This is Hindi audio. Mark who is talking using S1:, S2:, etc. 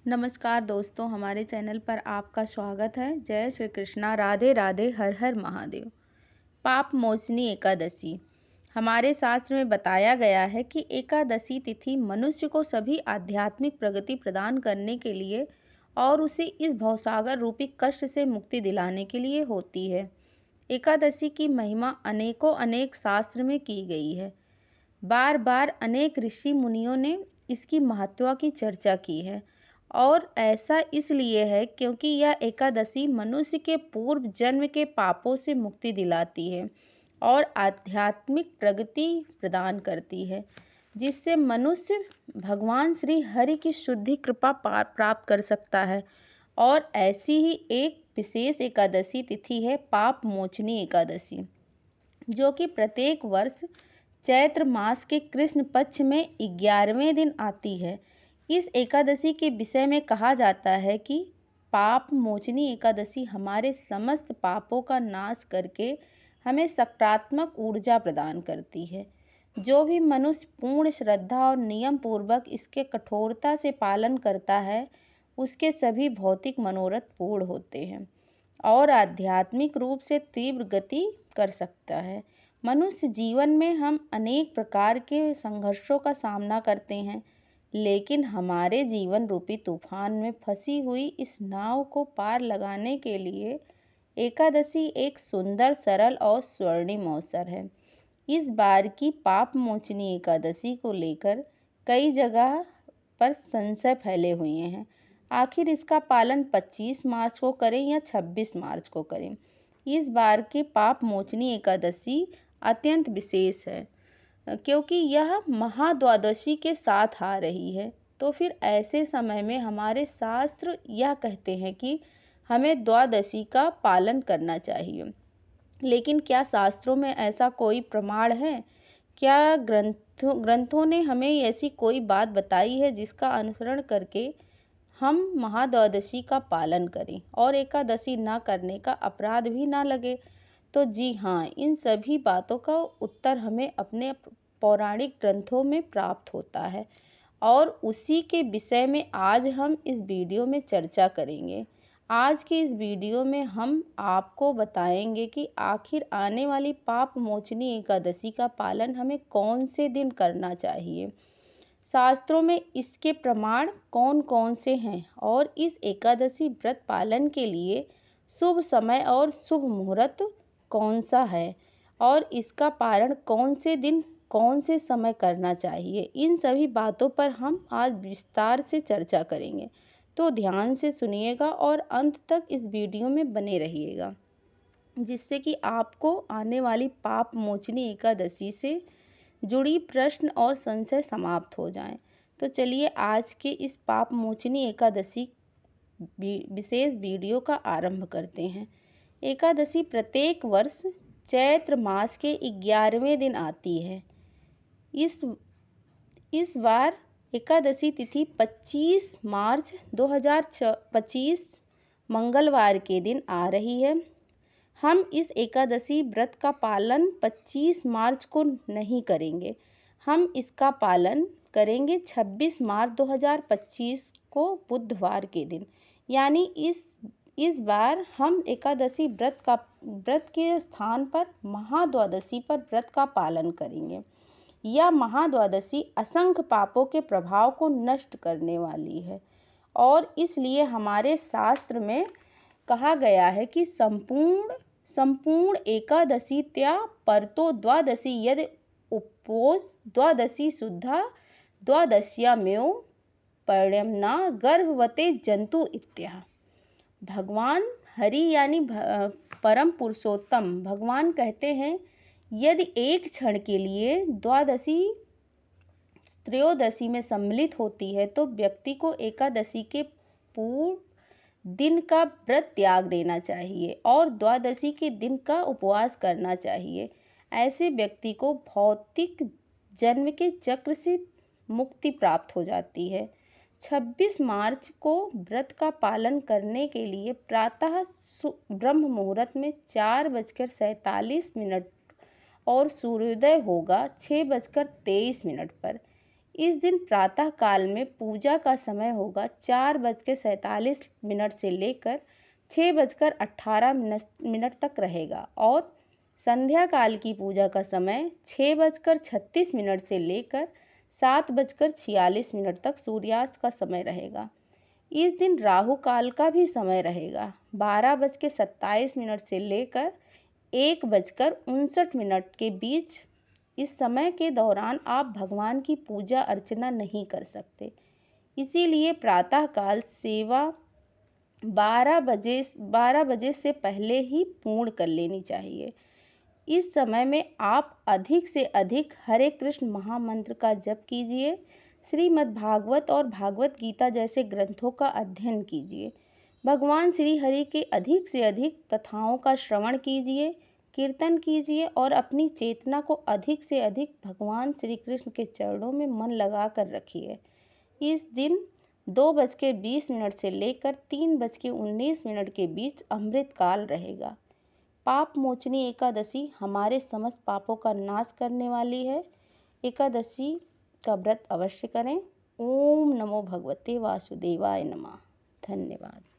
S1: नमस्कार दोस्तों, हमारे चैनल पर आपका स्वागत है। जय श्री कृष्णा, राधे राधे, हर हर महादेव। पाप मोचनी एकादशी। हमारे शास्त्र में बताया गया है कि एकादशी तिथि मनुष्य को सभी आध्यात्मिक प्रगति प्रदान करने के लिए और उसे इस भवसागर रूपी कष्ट से मुक्ति दिलाने के लिए होती है। एकादशी की महिमा अनेकों अनेक शास्त्र में की गई है। बार बार अनेक ऋषि मुनियों ने इसकी महत्व की चर्चा की है और ऐसा इसलिए है क्योंकि यह एकादशी मनुष्य के पूर्व जन्म के पापों से मुक्ति दिलाती है और आध्यात्मिक प्रगति प्रदान करती है, जिससे मनुष्य भगवान श्री हरि की शुद्धि कृपा प्राप्त कर सकता है। और ऐसी ही एक विशेष एकादशी तिथि है पाप मोचनी एकादशी, जो कि प्रत्येक वर्ष चैत्र मास के कृष्ण पक्ष में 11वें दिन आती है। इस एकादशी के विषय में कहा जाता है कि पाप मोचनी एकादशी हमारे समस्त पापों का नाश करके हमें सकारात्मक ऊर्जा प्रदान करती है। जो भी मनुष्य पूर्ण श्रद्धा और नियम पूर्वक इसके कठोरता से पालन करता है, उसके सभी भौतिक मनोरथ पूर्ण होते हैं और आध्यात्मिक रूप से तीव्र गति कर सकता है। मनुष्य जीवन में हम अनेक प्रकार के संघर्षों का सामना करते हैं, लेकिन हमारे जीवन रूपी तूफान में फंसी हुई इस नाव को पार लगाने के लिए एकादशी एक सुंदर, सरल और स्वर्णिम अवसर है। इस बार की पाप मोचनी एकादशी को लेकर कई जगह पर संशय फैले हुए हैं। आखिर इसका पालन 25 मार्च को करें या 26 मार्च को करें। इस बार की पाप मोचनी एकादशी अत्यंत विशेष है क्योंकि यह महाद्वादशी के साथ आ रही है। तो फिर ऐसे समय में हमारे शास्त्र यह कहते हैं कि हमें द्वादशी का पालन करना चाहिए। लेकिन क्या शास्त्रों में ऐसा कोई प्रमाण है? क्या ग्रंथों ने हमें ऐसी कोई बात बताई है जिसका अनुसरण करके हम महाद्वादशी का पालन करें और एकादशी न करने का अपराध भी ना लगे? तो जी हाँ, इन सभी बातों का उत्तर हमें अपने पौराणिक ग्रंथों में प्राप्त होता है और उसी के विषय में आज हम इस वीडियो में चर्चा करेंगे। आज की इस वीडियो में हम आपको बताएंगे कि आखिर आने वाली पाप मोचनी एकादशी का पालन हमें कौन से दिन करना चाहिए, शास्त्रों में इसके प्रमाण कौन कौन से हैं और इस एकादशी व्रत पालन के लिए शुभ समय और शुभ मुहूर्त कौन सा है और इसका पारण कौन से दिन कौन से समय करना चाहिए। इन सभी बातों पर हम आज विस्तार से चर्चा करेंगे, तो ध्यान से सुनिएगा और अंत तक इस वीडियो में बने रहिएगा, जिससे कि आपको आने वाली पाप मोचनी एकादशी से जुड़ी प्रश्न और संशय समाप्त हो जाएं। तो चलिए आज के इस पाप मोचनी एकादशी विशेष वीडियो का आरंभ करते हैं। एकादशी प्रत्येक वर्ष चैत्र मास के 11वें दिन आती है। इस बार एकादशी तिथि 25 मार्च 2025 मंगलवार के दिन आ रही है। हम इस एकादशी व्रत का पालन 25 मार्च को नहीं करेंगे, हम इसका पालन करेंगे 26 मार्च 2025 को बुधवार के दिन। यानी इस बार हम एकादशी व्रत के स्थान पर महाद्वादशी पर व्रत का पालन करेंगे। यह महाद्वादशी असंख्य पापों के प्रभाव को नष्ट करने वाली है और इसलिए हमारे शास्त्र में कहा गया है कि संपूर्ण एकादशी त्या परतो द्वादशी यदि उपोष द्वादशी शुद्धा द्वादश्यामेव परिणम्ना गर्भवते जंतु इत्याह। भगवान हरि यानी परम पुरुषोत्तम भगवान कहते हैं, यदि एक क्षण के लिए द्वादशी त्रयोदशी में सम्मिलित होती है तो व्यक्ति को एकादशी के पूर्ण दिन का व्रत त्याग देना चाहिए और द्वादशी के दिन का उपवास करना चाहिए। ऐसे व्यक्ति को भौतिक जन्म के चक्र से मुक्ति प्राप्त हो जाती है। 26 मार्च को व्रत का पालन करने के लिए प्रातः ब्रह्म मुहूर्त में 4:47 और सूर्योदय होगा 6:23 पर। इस दिन प्रातः काल में पूजा का समय होगा 4:47 से लेकर 6:18 तक रहेगा और संध्या काल की पूजा का समय 6:36 से लेकर 7:46 तक सूर्यास्त का समय रहेगा। इस दिन राहु काल का भी समय रहेगा 12:27 से लेकर 1:59 के बीच। इस समय के दौरान आप भगवान की पूजा अर्चना नहीं कर सकते, इसीलिए प्रातःकाल सेवा 12 बजे से पहले ही पूर्ण कर लेनी चाहिए। इस समय में आप अधिक से अधिक हरे कृष्ण महामंत्र का जप कीजिए, श्रीमद् भागवत और भागवत गीता जैसे ग्रंथों का अध्ययन कीजिए, भगवान श्री हरि के अधिक से अधिक कथाओं का श्रवण कीजिए, कीर्तन कीजिए और अपनी चेतना को अधिक से अधिक भगवान श्री कृष्ण के चरणों में मन लगा कर रखिए। इस दिन 2:20 से लेकर 3:19 के बीच अमृत काल रहेगा। पाप मोचनी एकादशी हमारे समस्त पापों का नाश करने वाली है। एकादशी का व्रत अवश्य करें। ओम नमो भगवते वासुदेवाय नमः। धन्यवाद।